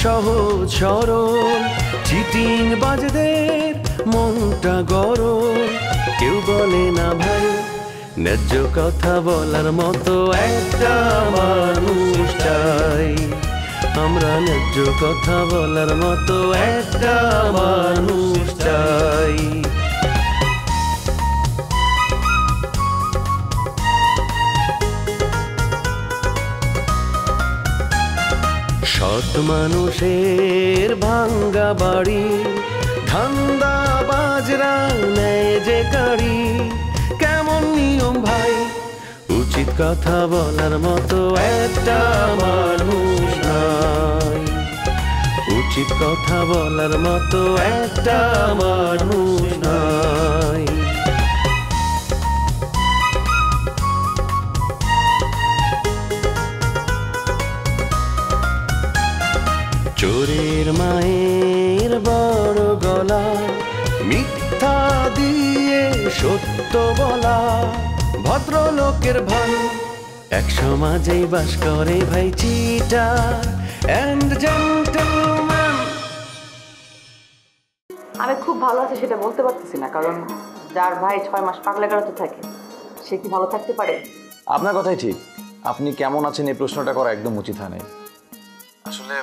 সহজ সরল চিটিং বাজদের মনটা গরম, কেউ বলে না ভাই ন্যায্য কথা বলার মতো একটা মানুষ চাই। আমরা ন্যায্য কথা বলার মতো একটা মানুষ চাই। সৎ মানুষের ভাঙ্গা বাড়ি, ধান্দা বাজরা নেয় যে গাড়ি, কেমন নিয়ম ভাই উচিত কথা বলার মতো একটা মানুষ নাই। উচিত কথা বলার মতো একটা মানুষ নাই। চোরের মায়ের বড় গলা, মিথ্যা দিয়ে সত্য বলা, ভদ্রলোকের ভাই এক সমাজেই বাস করে ভাই চিটার এন্ড জেন্টলম্যান। আমি খুব ভালো আছি সেটা বলতে পারতেছি না, কারণ যার ভাই 6 মাস পাগলাগারোতে থাকে সে কি ভালো থাকতে পারে? আপনার কথাই ঠিক। আপনি কেমন আছেন এই প্রশ্নটা করা একদম উচিত হয় নাই। আসলে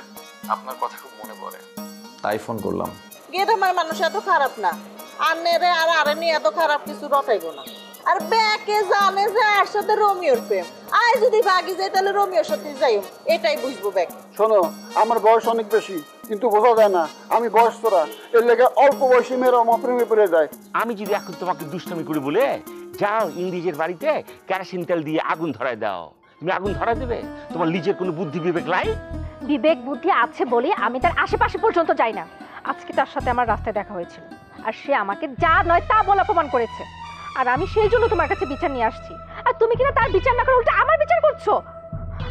আপনার কথা খুব মনে পড়ে, তাই ফোন করলাম। গ্রামের মানুষ এত খারাপ না, আন্নেরে আর আরেনি এত খারাপ কিছু রটাইব না। আর ব্যাকে জানে যে আর সাথে রোমিওর প্রেম, আই যদি ভাগি যাই তাহলে রোমিওর সাথে যাই, এটাই বুঝবো ব্যাক। শোনো, আমার বয়স অনেক বেশি, কিন্তু বোঝা যায় না আমি বয়স তোরা, এর লেগে অল্প বয়সী মেয়েরা আমার প্রেমে পড়ে যায়। আমি যদি এখন তোমাকে দুষ্টামি করি বলে যাও ইংরেজের বাড়িতে কেরোসিন তেল দিয়ে আগুন ধরায় দাও, তুমি আগুন ধরা দেবে? তোমার নিজের কোনো বুদ্ধি বিবেক নাই? বিবেক বুদ্ধি আছে বলে আমি তার আশেপাশে পর্যন্ত যাই না। আজকে তার সাথে আমার রাস্তায় দেখা হয়েছিল, আর সে আমাকে যা নয় তা বলে অপমান করেছে, আর আমি সেই জন্য তোমার কাছে বিচার নিয়ে আসছি। আর তুমি কিনা তার বিচার না করে উল্টা আমার বিচার করছো।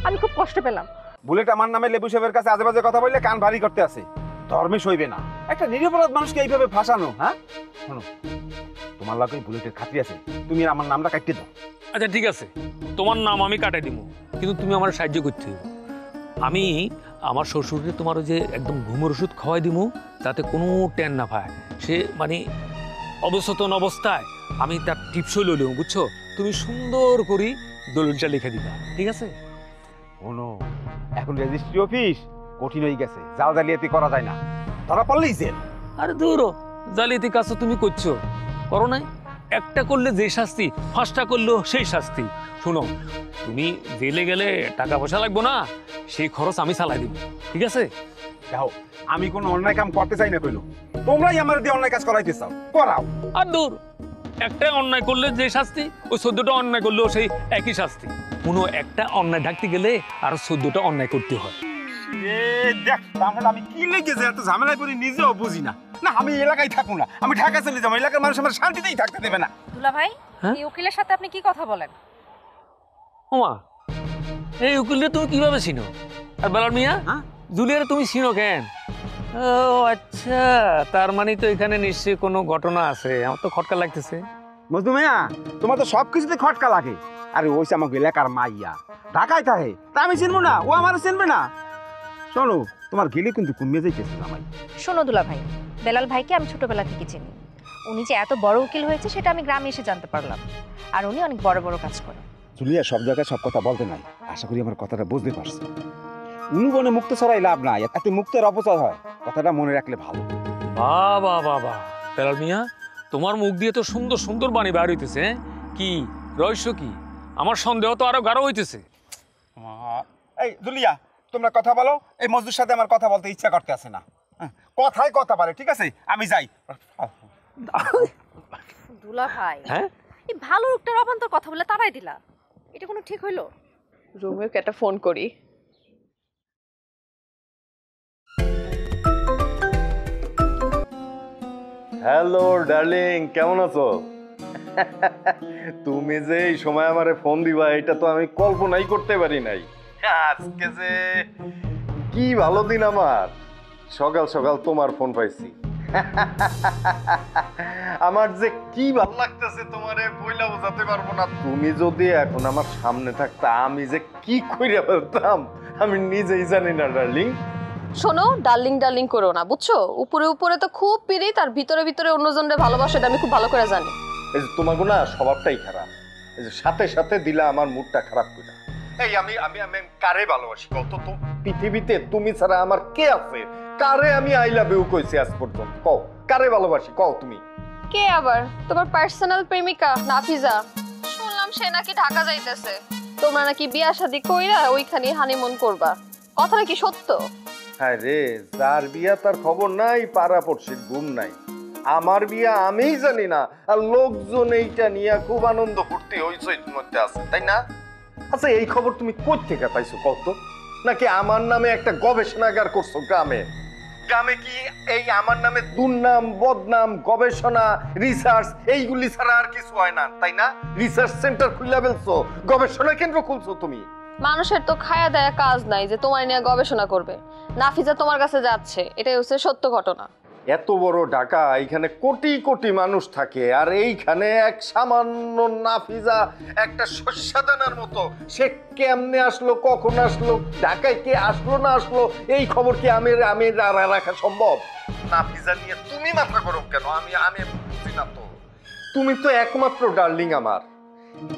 আমি খুব কষ্ট পেলাম। বুলেট আমার নামে লেবু সাহেবের কাছে আজেবাজে কথা বললে কান ভারী করতে আছে, ধর্মে সইবে না। একটা নিরপরাধ মানুষকে এইভাবে ফাঁসানো। হ্যাঁ শোনো, তোমার লাগে বুলেটের খাতির আছে, তুমি আমার নামটা কাটিয়ে দাও। আচ্ছা ঠিক আছে, তোমার নাম আমি কাটাই দিব, কিন্তু তুমি আমার সাহায্য করতে হবে। আমি আমার শ্বশুরকে তোমার ওই যে একদম ঘুমের ওষুধ খাওয়াই দিব, তাতে কোনো টেন না পায়, সে মানে অবচেতন অবস্থায় আমি তার টিপসই লইলাম, বুঝছো? তুমি সুন্দর করে দলিলটা লিখে দিবা, ঠিক আছে? শোনো, এখন রেজিস্ট্রি অফিস কঠিন হয়ে গেছে, জাল জালিয়াতি করা যায় না, ধরা পড়লেই জেল। আরে দূর, জালিয়াতি কাজ তো তুমি করছো, করো নাই? একটা করলে যে শাস্তি, 5টা করলেও সেই শাস্তি। শোনো, তুমি জেলে গেলে টাকা পয়সা লাগবো না, সেই খরচ আমি চালাই দিব, ঠিক আছে? দেখো, আমি কোনো অন্যায় কাম করতে চাই না, কইলো তোমরাই আমার দিয়ে অন্যায় কাজ করাইতে চাও, করাও। আর দূর, একটা অন্যায় করলে যে শাস্তি, ওই 14টা অন্যায় করলেও সেই একই শাস্তি। কোনো একটা অন্যায় ঢাকতে গেলে আরো 14টা অন্যায় করতে হয়। দেখ তাহলে আমি কি লেগে যে এত ঝামেলায় পড়ি নিজেও বুঝি না। না, আমি এলাকায় থাকবো না, আমি ঢাকা চলে যাবো, এলাকার মানুষ আমার শান্তিতেই থাকতে দেবে না। দুলা ভাই, এই উকিলের সাথে আপনি কি কথা বলেন? ওমা, এই উকিলটা তুমি কিভাবে চিনো? আর বেলাল মিয়া, জুলিয়ারে তুমি চিনো কেন? ও আচ্ছা, তার মানে তো এখানে নিশ্চয়ই কোনো ঘটনা আছে। আমার তো খটকা লাগতেছে। মজনু মিয়া, তোমার তো সবকিছুতে খটকা লাগে। আরে ওইসে আমাকে এলাকার মাইয়া, ঢাকায় থাকে, তা আমি চিনবো না? ও আমার চিনবে না? শোনো, তোমার গেলে কিন্তু কমে যাইতেছে জামাই। শোনো দুলা ভাই, বেলাল ভাইকে আমি ছোটবেলা থেকে চিনি। উনি যে এত বড় উকিল হয়েছে সেটা আমি গ্রামে এসে জানতে পারলাম, আর উনি অনেক বড় বড় কাজ করেন। জুলিয়া, সব জায়গায় সব কথা বলতে নাই, আশা করি আমার কথাটা বুঝতে পারছো। উনুবনে মুক্ত ছড়াই লাভ নাই, এত মুক্তের অপচয় হয়, কথাটা মনে রাখলে ভালো। বাবা বাবা, বেলাল মিয়া, তোমার মুখ দিয়ে তো সুন্দর সুন্দর বাণী বার হইতেছে। কি রহস্য কি? আমার সন্দেহ তো আরো গাঢ় হইতেছে। এই জুলিয়া, তোমরা কথা বলো, এই মজদুর সাথে আমার কথা বলতে ইচ্ছা করতে আছে না। কথায় কথা বলে, ঠিক আছে? আমি যাই। দুলা ভাই, হ্যাঁ, এই ভালো লোকটার অবান্তর কথা বলে তাড়াই দিলা, এটা কোনো ঠিক হইলো? রোমিওকে একটা ফোন করি। হ্যালো ডার্লিং, কেমন আছো? তুমি যে এই সময় আমারে ফোন দিবা এটা তো আমি কল্পনাই করতে পারি নাই। আজকে যে কি ভালো দিন আমার, সকাল সকাল তোমার ফোন পাইছি। আমার যে কি ভালো লাগতেছে তোমারে বইলা বোঝাতে পারবো না। তুমি যদি এখন আমার সামনে থাকতা আমি যে কি কইরা ফেলতাম আমি নিজেই জানি না ডার্লিং। শোনো, ডার্লিং ডার্লিং করো না, বুঝছো? উপরে উপরে তো খুব পিরিত, আর ভিতরে ভিতরে অন্যজনরে ভালোবাসে, এটা আমি খুব ভালো করে জানি। এই যে তোমাকে না স্বভাবটাই খারাপ, এই যে সাথে সাথে দিলা আমার মুডটা খারাপ করে। এই আমি আমি আমি কারে ভালোবাসি কত? তো পৃথিবীতে তুমি ছাড়া আমার কে আছে? কারে আমি আই লাভ ইউ কইছি আজ পর্যন্ত? কও কারে ভালোবাসি, কও তুমি। কে আবার? তোমার পার্সোনাল প্রেমিকা নাফিজা। শুনলাম সে নাকি ঢাকা যাইতেছে, তোমরা নাকি বিয়া শাদী কইরা ওইখানে হানিমুন করবা, কথাটা কি সত্য? হ্যাঁ রে, যার বিয়া তার খবর নাই, পাড়া পড়শির ঘুম নাই। আমার বিয়া আমিই জানি না, আর লোকজন এইটা নিয়ে খুব আনন্দ ফুর্তি হইচই মধ্যে আছে, তাই না? আচ্ছা, এই খবর তুমি কই থেকে পাইছো কত? নাকি আমার নামে একটা গবেষণাগার করছো গ্রামে? গ্রামে কি এই আমার নামে দুর্নাম, বদনাম, গবেষণা, রিসার্চ এইগুলি ছাড়া আর কিছু হয় না, তাই না? রিসার্চ সেন্টার খুলে ফেলছো, গবেষণা কেন্দ্র খুলছো তুমি। মানুষের তো খায়া দেয়া কাজ নাই যে তোমার নিয়ে গবেষণা করবে। নাফিজা তোমার কাছে যাচ্ছে, এটাই হচ্ছে সত্য ঘটনা। এত বড় ঢাকা, এখানে কোটি কোটি মানুষ থাকে, আর এইখানে এক সামান্য নাফিজা একটা শস্যদানার মতো, সে কেমনে আসলো, কখন আসলো, ঢাকায় কে আসলো না আসলো, এই খবর কি আমি রাখা সম্ভব? নাফিজা নিয়ে তুমি মাথা গরম কেন? আমি বুঝি না তো। তুমি তো একমাত্র ডার্লিং আমার।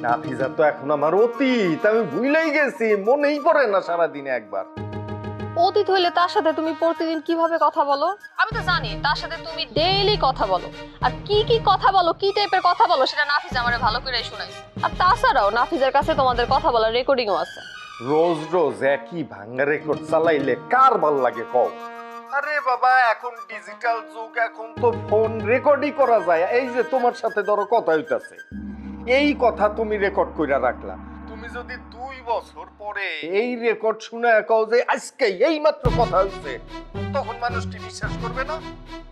নাফিজা তো এখন আমার অতীত, আমি ভুলেই গেছি, মনেই পড়ে না সারাদিনে একবার। অতীত হইলে তার সাথে তুমি প্রতিদিন কিভাবে কথা বলো? আমি তো জানি তার সাথে তুমি ডেইলি কথা বলো, আর কি কি কথা বলো, কি টাইপের কথা বলো, সেটা নাফিজা আমারে ভালো করে শুনাইছে। আর তাছাড়াও নাফিজার কাছে তোমাদের কথা বলার রেকর্ডিংও আছে। রোজ রোজ একই ভাঙ্গা রেকর্ড চালাইলে কার ভাল লাগে কও? আরে বাবা, এখন ডিজিটাল যুগ, এখন তো ফোন রেকর্ডই করা যায়। এই যে তোমার সাথে ধরো কথা হইতাছে, এই কথা তুমি রেকর্ড কইরা রাখলা, তুমি যদি 2 বছর পরে এই রেকর্ড শুনে কও যে আজকে এই মাত্র কথা হইছে, তখন মানুষ কি বিশ্বাস করবে না?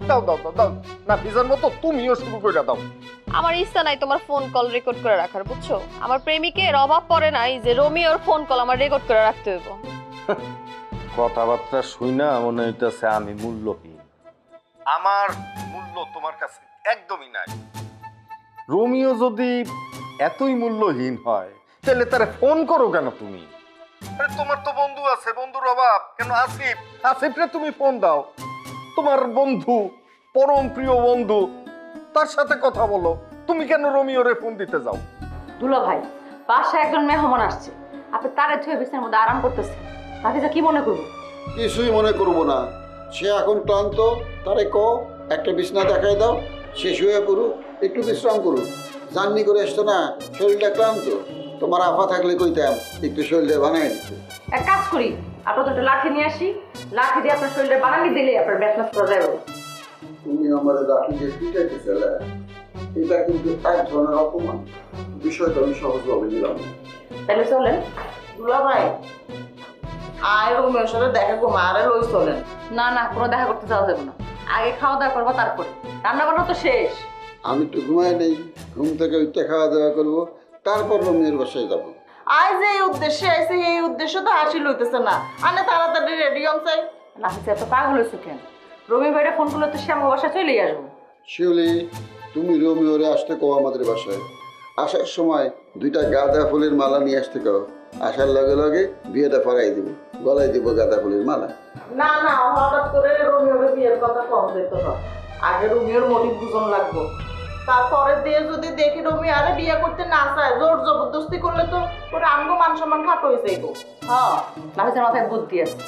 দাও দাও দাও দাও, নাফিজার মতো তুমিও শুরু কইরা দাও। আমার ইচ্ছা নাই তোমার ফোন কল রেকর্ড করে রাখার, বুঝছো? আমার প্রেমিকের অভাব পড়ে নাই যে রোমিওর ফোন কল আমার রেকর্ড করে রাখতে হইব। কথাবার্তা শুইনা মনে হইতেছে আমি মূল্যহীন। আমার মূল্য তোমার কাছে একদমই নাই। রোমিও যদি এতই মূল্যহীন হয়, তাহলে তারে ফোন করো কেন তুমি? আরে তোমার তো বন্ধু আছে, বন্ধুর অভাব কেন? আসিফরে তুমি ফোন দাও, তোমার বন্ধু, পরম প্রিয় বন্ধু, তার সাথে কথা বলো। তুমি কেন রোমিওরে ফোন দিতে যাও? দুলা ভাই, বাসায় একজন মেহমান আসছে, আপনি তারে ছুঁয়ে বিছানার মধ্যে আরাম করতেছে, নাফিজা কি মনে করবো? কিছুই মনে করবো না, সে এখন ক্লান্ত, তারে কও একটা বিছনা দেখাই দাও, সে শুয়ে পড়ুক, একটু বিশ্রাম করুক। জার্নি করে আসতো না, শরীরটা ক্লান্ত। তোমার আফা থাকলে কইতাম একটু শরীরটা বানাই দিতে। এক কাজ করি, আপনার তো একটা লাঠি নিয়ে আসি, লাঠি দিয়ে আপনার শরীরে বানানি দিলে আপনার ব্যাকলাস করা যাবে। তুমি আমার লাঠি দিয়ে পিটাইতে চাইলে, এটা কিন্তু এক ধরনের অপমান। বিষয়টা আমি সহজভাবে নিলাম না। তাহলে চলেন। দুলা ভাই, আয় রুমের সাথে দেখা করবো, আরে লই চলেন। না না, কোনো দেখা করতে যাওয়া যাবে না, আগে খাওয়া দাওয়া করবো, তারপরে রান্না বান্না তো শেষ। আমি তো ঘুমাই নেই, ঘুম থেকে উঠতে খাওয়া দাওয়া করবো, তারপর রুমের বাসায় যাবো। আয় যে এই উদ্দেশ্যে আইছে, এই উদ্দেশ্য তো হাসি লইতেছে না। আনে তাড়াতাড়ি রেডি হন চাই। নাফিজা এত পাগল হয়েছে কেন? রবি ভাইরা ফোন করলে তো সে আমার বাসায় চলেই আসবো। শিউলি, তুমি রোমিওরে আসতে কও আমাদের বাসায়। আসার সময় 2টা গাঁদা ফুলের মালা নিয়ে আসতে কও। আসার লগে লগে বিয়েটা পড়াই দিব, গলায় দিব গাঁদা ফুলের মালা। না না, হঠাৎ করে রোমিওর বিয়ের কথা কম যেত না। আগে রোমিওর মোটিভ বুঝন লাগবো, তারপরে দিয়ে যদি দেখি রোমিও আরে বিয়ে করতে না চায়, জোর জবরদস্তি করলে তো ওর আমগো মান সম্মান খাটো হয়ে যাইব। হ্যাঁ, নাফিজার মাথায় বুদ্ধি আছে,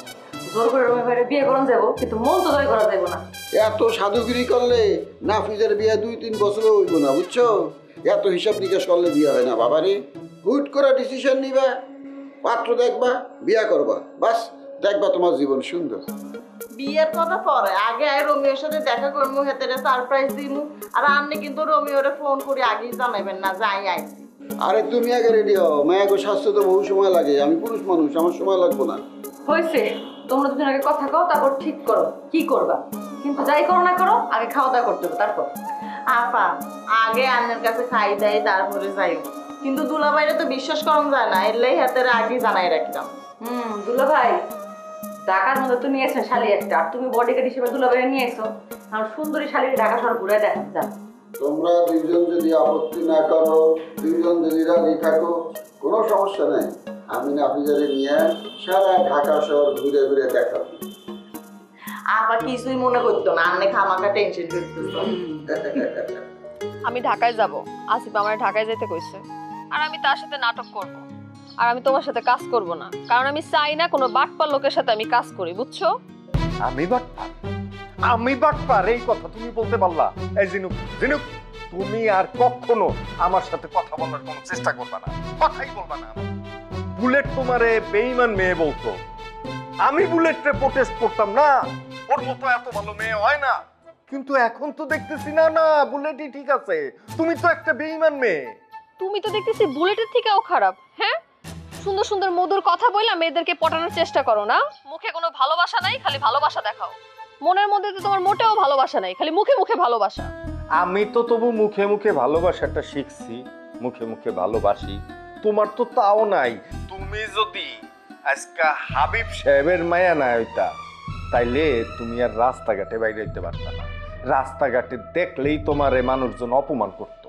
জোর করে রবি ভাইরা বিয়ে করান যাবো, কিন্তু মন তো জয় করা যাবো না। এত সাধুগিরি করলে নাফিজের বিয়ে 2-3 বছরে হইব না, বুঝছো? এত হিসাব নিকাশ করলে বিয়ে হয় না বাবারে। হুট করে ডিসিশন নিবা, পাত্র দেখবা, বিয়া করবা, বাস দেখবা তোমার জীবন সুন্দর। বিয়ের কথা পরে, আগে আয় রোমিওর সাথে দেখা করবো, হেতেরে সারপ্রাইজ দিমু। আর আপনি কিন্তু রোমিওরে ফোন করে আগেই জানাবেন না যাই আইছি। আরে তুমি আগে রেডি হও, মায়াগো স্বাস্থ্য তো বহু সময় লাগে, আমি পুরুষ মানুষ, আমার সময় লাগবো না। হয়েছে, তোমরা দুজন আগে কথা কও, তারপর ঠিক করো কি করবা, কিন্তু যাই করো না করো, আগে খাওয়া দাওয়া করতে হবে তারপর। আপা, আগে আন্নের কাছে খাই দেয় তারপরে যাই, কিন্তু দুলা ভাইরে তো বিশ্বাস করন যায় না, এলেই হাতের আগে জানাই রাখলাম। দুলা ভাই ঢাকার মধ্যে তো নিয়ে আসছেন শালি একটা, আর তুমি বডিগার্ড হিসেবে দুলা ভাই নিয়ে এসো, আমার সুন্দরী শালির ঢাকা শহর ঘুরে দেখেন যান। তোমরা 2জন যদি আপত্তি না করো, 2জন যদি রাজি থাকো, কোনো সমস্যা নেই। আমি নাফিজারে নিয়ে সারা ঢাকা শহর ঘুরে ঘুরে দেখাবো। আবার কিছুই মনে করতো না, আন্নে খামাখা টেনশন করতেছো। আমি ঢাকায় যাব, আসিফ আমার ঢাকায় যেতে কইছে, আর আমি তার সাথে নাটক করব। আর আমি তোমার সাথে কাজ করব না, কারণ আমি চাই না কোনো বাটপার লোকের সাথে আমি কাজ করি, বুঝছো? আমি বাটপার এই কথা তুমি বলতে পারলা? এই জিনুক, তুমি আর কখনো আমার সাথে কথা বলার কোনো চেষ্টা করবা না, কথাই বলবা না। বুলেট তোমারে বেঈমান মেয়ে বলতো, আমি বুলেটরে প্রোটেস্ট করতাম না, ওর মতো এত ভালো মেয়ে হয় না। কিন্তু এখন তো দেখতেছি না না বুলেটই ঠিক আছে, তুমি তো একটা বেঈমান মেয়ে। তুমি তো দেখতেছি বুলেটের থেকেও খারাপ। হ্যাঁ, সুন্দর সুন্দর মধুর কথা বললা মেয়েদেরকে পটানোর চেষ্টা করো না, মুখে কোনো ভালোবাসা নাই, খালি ভালোবাসা দেখাও। মনের মধ্যে তো তোমার মোটেও ভালোবাসা নাই, খালি মুখে মুখে ভালোবাসা। আমি তো তবু মুখে মুখে ভালোবাসাটা শিখছি, মুখে মুখে ভালোবাসি। তোমার তো তাও নাই। তুমি যদি আজকা হাবিব সাহেবের মায়া না হইতা, তাইলে তুমি আর রাস্তাঘাটে বাইরে হইতে পারতা না। রাস্তাঘাটে দেখলেই তোমারে মানুষজন অপমান করতো।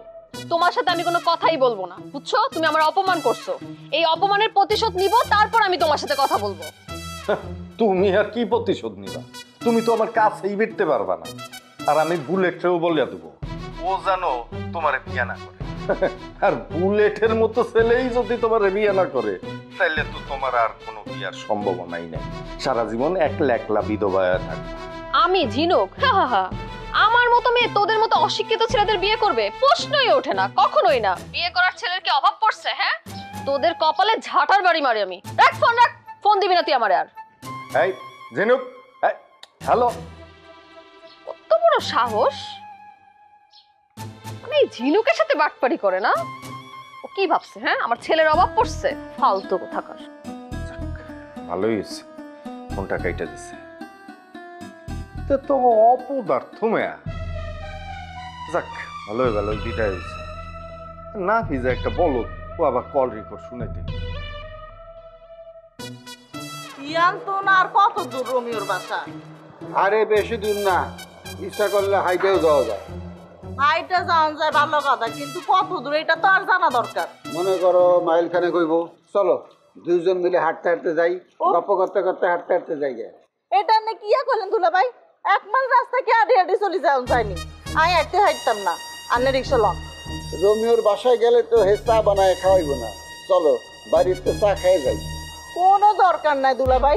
তোমার সাথে আমি কোনো কথাই বলবো না, বুঝছো? তুমি আমার অপমান করছো, এই অপমানের প্রতিশোধ নিব, তারপর আমি তোমার সাথে কথা বলবো। তুমি আর কি প্রতিশোধ নিবা? তুমি তো আমার কাছেই বেরতে পারবা না। আর আমি বুলেটরেও বলিয়া দেবো, ও জানো তোমারে বিয়া না করে। আর বুলেটের মতো ছেলেই যদি তোমারে বিয়া না করে, তাইলে তো তোমার আর কোনো বিয়ার সম্ভাবনাই নাই। সারা জীবন একলা একলা বিধবা হয়ে থাকবে। আমি ঝিনুক? আমার মতো মেয়ে তোদের মতো অশিক্ষিত ছেলেদের বিয়ে করবে? প্রশ্নই ওঠে না, কখনোই না। বিয়ে করার ছেলের কি অভাব পড়ছে? হ্যাঁ, তোদের কপালে ঝাঁটার বাড়ি মারি আমি। রাখ ফোন, রাখ ফোন, দিবি না তুই আমারে আর। এই ঝিনুক, হ্যালো। কত বড় সাহস, মানে এই ঝিনুকের সাথে বাটপারি করে না? ও কি ভাবছে? হ্যাঁ, আমার ছেলের অভাব পড়ছে? ফালতু কোথাকার। ভালোই হয়েছে ফোনটা কাইটা দিছে। তো অপদার্থ মেয়া। যাক, ভালোই বিদায় হয়েছে। না ভিজা একটা বলো, ও আবার কল রেকর্ড শুনাইতে। ইয়ান তো না, আর কত দূর রোমিওর বাসা? আরে বেশি দূর না, ইচ্ছা করলে হাইটেও যাওয়া যায়। হাইটা যাওয়া যায় ভালো কথা, কিন্তু কত দূর এটা তো আর জানা দরকার। মনে করো মাইল খানে কইব, চলো দুইজন মিলে হাঁটতে হাঁটতে যাই, গল্প করতে করতে হাঁটতে হাঁটতে যাই। এটা নে কি করলেন দুলা ভাই? 1 মাইল রাস্তা কি আড়ি আড়ি চলে যাওয়া যায়নি? আমি হাঁটতে হাঁটতাম না, আন্নে রিক্সা লন। রোমিওর বাসায় গেলে তো হে চা বানায় খাওয়াইব না, চলো বাড়িতে চা খেয়ে যাই। কোনো দরকার নাই দুলা ভাই,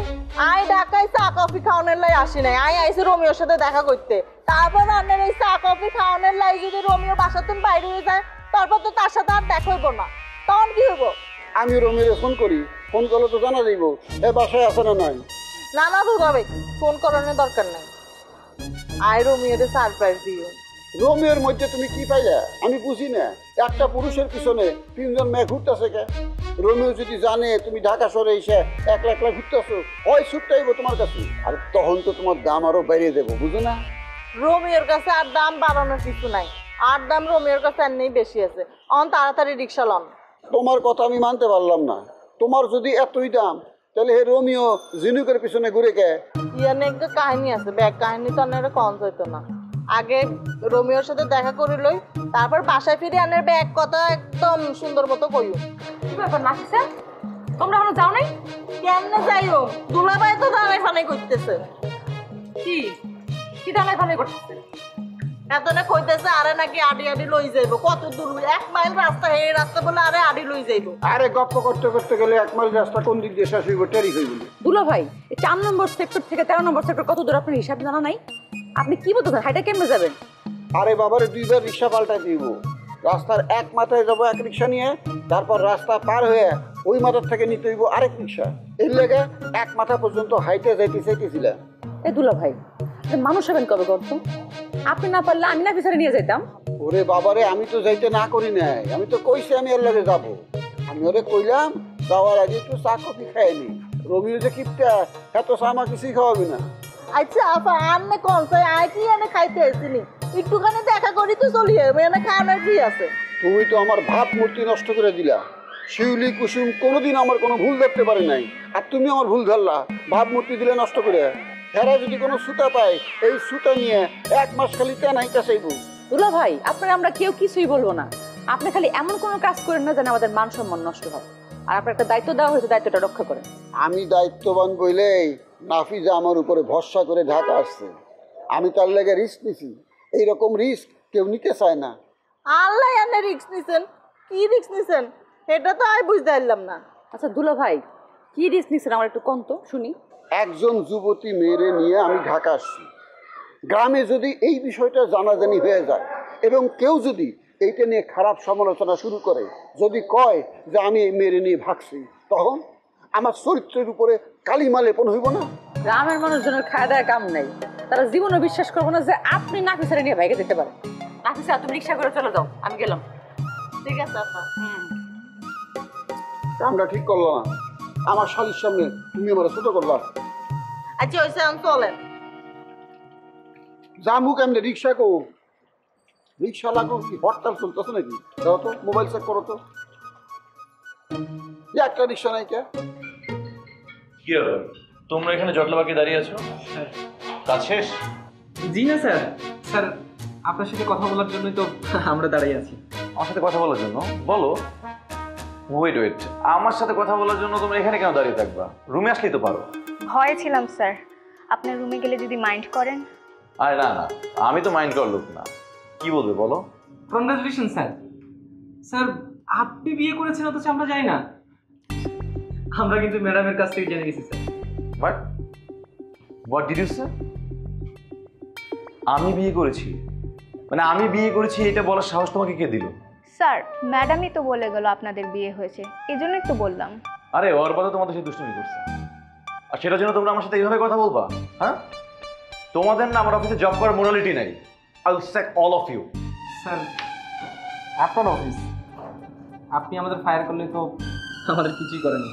আই ঢাকায় চা কফি খাওয়ানোর লাই আসি নাই, আই আইসি রোমিওর সাথে দেখা করতে। তারপর আন্নের এই চা কফি খাওয়ানোর লাই যদি রোমিও বাসা তুমি বাইরে হয়ে যায়, তারপর তো তার সাথে আর দেখা হইব না, তখন কি হইব? আমি রোমিওরে ফোন করি, ফোন করলে তো জানা যাইব এ বাসায় আছে না নাই। না না দুলা ভাই, ফোন করানোর দরকার নাই, আই রোমিওরে সারপ্রাইজ দিও। রোমিওর মধ্যে তুমি কি পাইলা আমি বুঝি না। একটা পুরুষের পিছনে 3 জন মেয়ে ঘুরতেছে কে? রোমিও যদি জানে তুমি ঢাকা শহরে এসে একলা একলা ঘুরতেছো, ওই ছুটটাইব তোমার কাছে, আর তখন তো তোমার দাম আরো বেড়ে দেবো, বুঝো না? রোমিওর কাছে আর দাম বাড়ানোর কিছু নাই, আর দাম রোমিওর কাছে আর নেই, বেশি আছে। অন তাড়াতাড়ি রিক্সা লন। তোমার কথা আমি মানতে পারলাম না। তোমার যদি এতই দাম, তাহলে হে রোমিও ঝিনুকের পিছনে ঘুরে কে? ইয়ানে একটা কাহিনী আছে, ব্যাগ কাহিনী তো আনের কম হইতো না। আগে রোমিওর সাথে দেখা করে লই, তারপর বাসায় ফিরে আনের ব্যাগ কথা একদম সুন্দর মতো কইও। কি ব্যাপার নাফিসা, তোমরা এখনো যাও নাই? কেমনে যাইও? দুলাভাই তো দাঁড়াই ফানাই করতেছে। কি কি দাঁড়ায় ভালো করতেছে? এতটা কইতেছে আরে নাকি আডি আডি লই যাইবো। কত দূর? 1 মাইল রাস্তা, এই রাস্তা বলে আরে আডি লই যাইবো। আরে গপ্প করতে করতে গেলে 1 মাইল রাস্তা কোন দিক দিয়ে শেষ হইব টেরি হইব। দুলা ভাই, 4 নম্বর সেক্টর থেকে 13 নম্বর সেক্টর কত দূর আপনার হিসাব জানা নাই? আপনি কি বলতেছেন? হাইটা কেমনে যাবেন? আরে বাবারে 2বার রিক্সা পাল্টাই দিব। রাস্তার এক মাথায় যাবো এক রিক্সা নিয়ে, তারপর রাস্তা পার হয়ে ওই মাথার থেকে নিতে হইব আরেক রিক্সা। এর লেগে 1 মাথা পর্যন্ত হাইটে যাইতে চাইতেছিলাম। এ দুলা ভাই, মানুষ হবেন কবে গত? আপনি না পারলে আমি না পিছনে নিয়ে যেতাম। ওরে বাবারে, আমি তো যাইতে না করি নাই, আমি তো কইছি আমি এর লগে যাবো। আমি ওরে কইলাম যাওয়ার আগে একটু চা কফি খাই নি। রবিও যে কিপটা, এত চা আমার কিছুই খাওয়াবি না। আচ্ছা আপা, আন্নে কোন চাই? আয় কি এনে খাইতে আসিনি, একটুখানি দেখা করি তো চলি, এনে খাওয়ানোর কি আছে? তুমি তো আমার ভাবমূর্তি নষ্ট করে দিলা। শিউলি কুসুম কোনোদিন আমার কোনো ভুল ধরতে পারে নাই, আর তুমি আমার ভুল ধরলা, ভাবমূর্তি দিলে নষ্ট করে। হেরা যদি কোনো সুতা পায়, এই সুতা নিয়ে 1 মাস খালি তেনাইটা চাইব। দুলা ভাই, আপনার আমরা কেউ কিছুই বলবো না, আপনি খালি এমন কোনো কাজ করেন না যেন আমাদের মান সম্মান নষ্ট হয়। আর আপনার একটা দায়িত্ব দেওয়া হয়েছে, দায়িত্বটা রক্ষা করেন। আমি দায়িত্ববান বইলেই নাফিজা আমার উপরে ভরসা করে ঢাকা আসছে। আমি তার লেগে রিস্ক নিছি। এইরকম রিস্ক কেউ নিতে চায় না। আল্লাহ এনে রিস্ক নিছেন, কি রিস্ক নিছেন এটা তো আমি বুঝতে পারলাম না। আচ্ছা দুলা ভাই, কি রিস্ক নিচ্ছেন আমার একটু কম তো শুনি। একজন যুবতী মেয়েরে নিয়ে আমি ঢাকা আসছি। গ্রামে যদি এই বিষয়টা জানাজানি হয়ে যায় এবং কেউ যদি এইটা নিয়ে খারাপ সমালোচনা শুরু করে, যদি কয় যে আমি এই মেয়েরে নিয়ে ভাগছি, তখন আমার চরিত্রের উপরে কালিমা লেপন হইব না? গ্রামের মানুষজনের খাওয়া দাওয়া কাম নাই, তারা জীবনও বিশ্বাস করবো না যে আপনি নাফিসারে নিয়ে ভাইকে দিতে পারেন। নাফিসা তুমি রিক্সা করে চলে যাও, আমি গেলাম। ঠিক আছে আপা। কামটা ঠিক করলো না। আমার শালির সামনে তুমি আমার ছোট করলা। আচ্ছা ওইসে চলেন। জামু কেমনে রিক্সা কো? রিক্সা লাগো কি হরতাল চলতেছে নাকি? দাও তো মোবাইল চেক করো তো। একটা রিক্সা নাই কে? কি হলো তোমরা এখানে জটলাবাগে দাঁড়িয়ে আছো? কাজ শেষ? জি না স্যার, স্যার আপনার সাথে কথা বলার জন্যই তো আমরা দাঁড়িয়ে আছি। আমার সাথে কথা বলার জন্য? বলো। ওয়েট, আমার সাথে কথা বলার জন্য তোমরা এখানে কেন দাঁড়িয়ে থাকবা? রুমে আসলেই তো পারো। ভয়ে ছিলাম স্যার, আপনার রুমে গেলে যদি মাইন্ড করেন। আরে না, আমি তো মাইন্ড করার লোক না। কি বলবে বলো? Congratulation sir. স্যার আপনি বিয়ে করেছেন অথচ আমরা জানি না। আমরা কিন্তু ম্যাডামের কাছ থেকে জেনে গেছি স্যার। হোয়াট ডিড ইউ সে? আমি বিয়ে করেছি? মানে আমি বিয়ে করেছি এটা বলার সাহস তোমাকে কে দিল? স্যার ম্যাডামই তো বলে গেল আপনাদের বিয়ে হয়েছে, এই জন্যই তো বললাম। আরে ওর কথা তোমাদের সাথে দুষ্টুমি করছে, আর সেটার জন্য তোমরা আমার সাথে এইভাবে কথা বলবা? হ্যাঁ, তোমাদের না আমার অফিসে জব করার মোরালিটি নাই। I will sack all of you. Sir আপনার অফিস, আপনি আমাদের ফায়ার করলে তো আমাদের কিছুই করেন না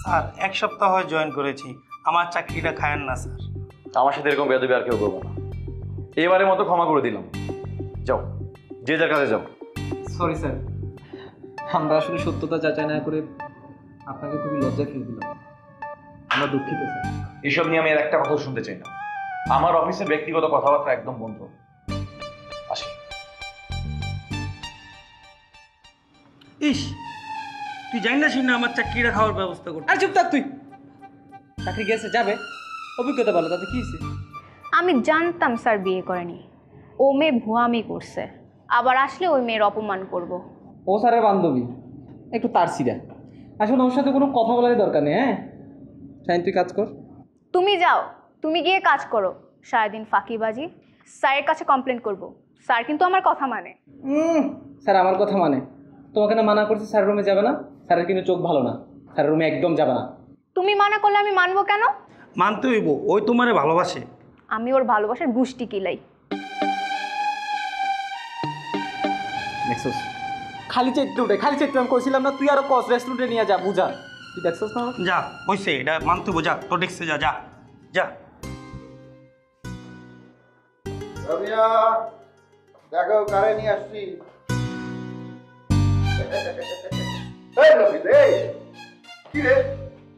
স্যার। 1 সপ্তাহ হয় জয়েন করেছি, আমার চাকরিটা খায়েন না স্যার। আমার সাথে এরকম বেয়াদবি আর কেউ করবো না। এবারের মতো ক্ষমা করে দিলাম, যাও যে যার কাছে যাও। সরি স্যার, আমরা আসলে সত্যতা যাচাই না করে আপনাকে খুবই লজ্জা ফেলে দিলাম, আমরা দুঃখিত স্যার। এসব নিয়ে আমি আর একটা কথা শুনতে চাই না। আমার অফিসের ব্যক্তিগত কথাবার্তা একদম বন্ধ। আসি। ইস, তুই জানি না শুনে আমার চাকরিটা খাওয়ার ব্যবস্থা করতে। আর চুপ থাক তুই। চাকরি গেছে যাবে, অভিজ্ঞতা ভালো, তাতে কি হয়েছে? আমি জানতাম স্যার বিয়ে করেনি, ও মেয়ে ভুয়ামি করছে, আবার আসলে ওই মেয়ের অপমান করব। ও স্যারের বান্ধবী, একটু তারসিরা। আসলে ওর সাথে কোনো কথা বলারই দরকার নেই। হ্যাঁ শাইন, তুই কাজ কর। তুমি যাও, তুমি গিয়ে কাজ করো। সারাদিন ফাঁকিবাজি, স্যারের কাছে কমপ্লেন করব। স্যার কিন্তু আমার কথা মানে। স্যার আমার কথা মানে? তোমাকে না মানা করছে স্যারের রুমে যাবে না? স্যারের কিন্তু চোখ ভালো না, স্যারের রুমে একদম যাবে না। তুমি মানা করলে আমি মানবো কেন? মানতে হইব, ওই তোমারে ভালোবাসে। আমি ওর ভালোবাসার গুষ্টি কিলাই। দেখছস খালি চেকতে উঠে, খালি চেকতে আমি কইছিলাম না তুই আরো কস রেস্টুরেন্টে নিয়ে যা, বুঝা। তুই দেখছস না? যা হইছে, এটা মানতে হইব। যা তোর ডেস্কে যা, যা যা। রমিয়া দেখো কারে নিয়ে আসছি। এই নবীন, এই কি রে,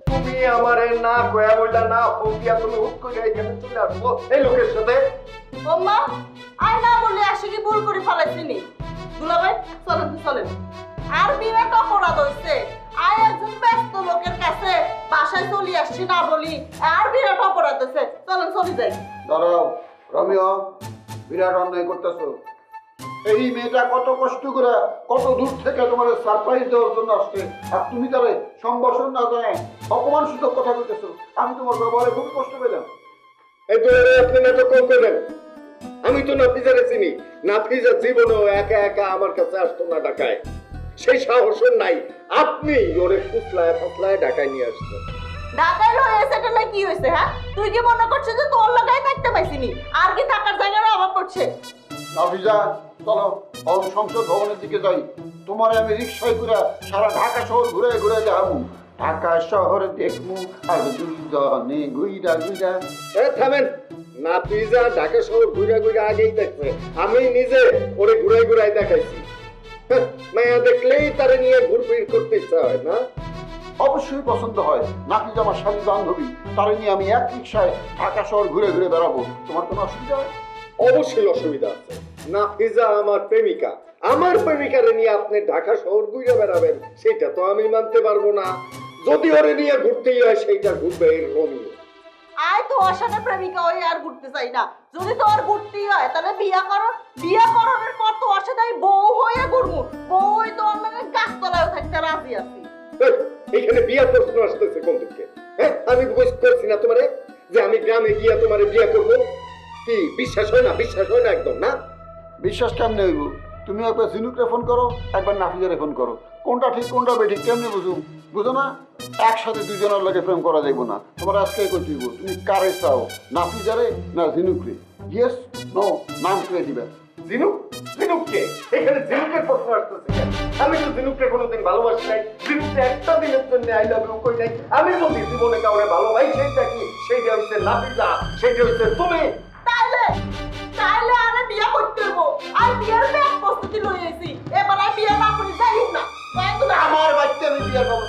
তুমি আমারে না কয়া বইলা না ফকিয়া তুমি হুট করে এখানে চলে আসবো এই লোকের সাথে? ওম্মা আয় না বলে আসি কি ভুল করে ফেলাইছিনি? দুলাভাই চলেন তো চলেন। আর বিরাট অপরাধ হইছে, আয় একজন ব্যস্ত লোকের কাছে বাসায় চলে আসছি না বলি, আর বিরাট অপরাধ হইছে। চলেন চলে যাই। দাঁড়াও রমিয়া, বিরাট অন্যায় করতেছো। এই মেয়েটা কত কষ্ট করে কত দূর থেকে তোমার সারপ্রাইজ দেওয়ার জন্য আসছে, আর তুমি তারে সম্ভাষণ না জানায় অপমান সূচক কথা বলতেছো। আমি তোমার ব্যবহারে খুব কষ্ট পেলাম। এই তো আপনি নাটক কম করবেন। আমি তো নাফিজারে চিনি, নাফিজা জীবনেও একা একা আমার কাছে আসতো না ঢাকায়। সেই সাহসও নাই, আপনি ওরে ফুসলায় ফাসলায় ঢাকায় নিয়ে আসছেন। ঢাকায় লয়ে সেটা কি হয়েছে? হ্যাঁ তুই কি মনে করছিস যে তোর লাগাই থাকতে পাইছিনি? আর কি থাকার জায়গার অভাব পড়ছে? নাফিজা চলো সংসদ ভবনের দিকে যাই। তোমার আমি রিক্সায় ঘুরে সারা ঢাকা শহর ঘুরে ঘুরে যাবো। ঢাকা শহরে দেখবো আর দুইজনে ঘুইরা ঘুইরা। থামেন, নাফিজা ঢাকা শহর ঘুরে ঘুরে আগেই দেখছে, আমি নিজে ওরে ঘুরাই ঘুরাই দেখাইছি। মায়া দেখলেই তারে নিয়ে ঘুরফির করতে ইচ্ছা হয় না? অবশ্যই পছন্দ হয়। নাফিজা আমার স্বামী বান্ধবী, তারে নিয়ে আমি এক রিক্সায় ঢাকা শহর ঘুরে ঘুরে বেড়াবো। তোমার কোনো অসুবিধা হয়? অবশ্যই অসুবিধা আছে। নাফিজা আমার প্রেমিকা, আমার প্রেমিকারে নিয়ে আপনি ঢাকা শহর ঘুরে বেড়াবেন সেটা তো আমি মানতে পারবো না। যদি ওরে নিয়ে ঘুরতেই হয় সেইটা ঘুরবে এই রোমিও। আয় তো অসানে প্রেমিকা হয়ে আর ঘুরতে চাই না। যদি তোর ঘুরতেই হয় তাহলে বিয়া করো, বিয়া করানোর পর তো অসাদাই বউ হয়ে ঘুরবো। বউ হয়ে তো আমি গাছতলায় থাকতে রাজি আছি। এইখানে বিয়ার প্রশ্ন আসতেছে কোন দিকে? হ্যাঁ, আমি করছি না তোমারে যে আমি গ্রামে গিয়া তোমারে বিয়ে করব? কি বিশ্বাস হয় না? বিশ্বাস হয় না একদম না। বিশ্বাস কেমনে হইব? তুমি একবার ঝিনুকরে ফোন করো, একবার নাফিজারে ফোন করো, কোনটা ঠিক কোনটা বেঠিক কেমনে বুঝো না? একসাথে দুজনের লগে প্রেম করা যাইব না। তোমার আজকে কই দিব, তুমি কারে চাও, নাফিজারে না ঝিনুকরে? ইয়েস নো নাম করে দিবে। ঝিনুক? ঝিনুককে? এখানে ঝিনুকের প্রশ্ন আসতেছে কেন? আমি তো ঝিনুককে কোনোদিন ভালোবাসি নাই, ঝিনুককে একটা দিনের জন্য আই লাভ ইউ কই নাই। আমি যদি জীবনে কাউরে ভালোবাসি সেইটা কি? সেইটা হচ্ছে নাফিজা, সেইটা হচ্ছে তুমি। তাইলে তাইলে আরে বিয়া করতে হইব। আর বিয়ার ব্যাগ প্রস্তুতি লই আইছি, এবার আর বিয়া না করে যাইও না। আমার বাচ্চা আমি বিয়া করব।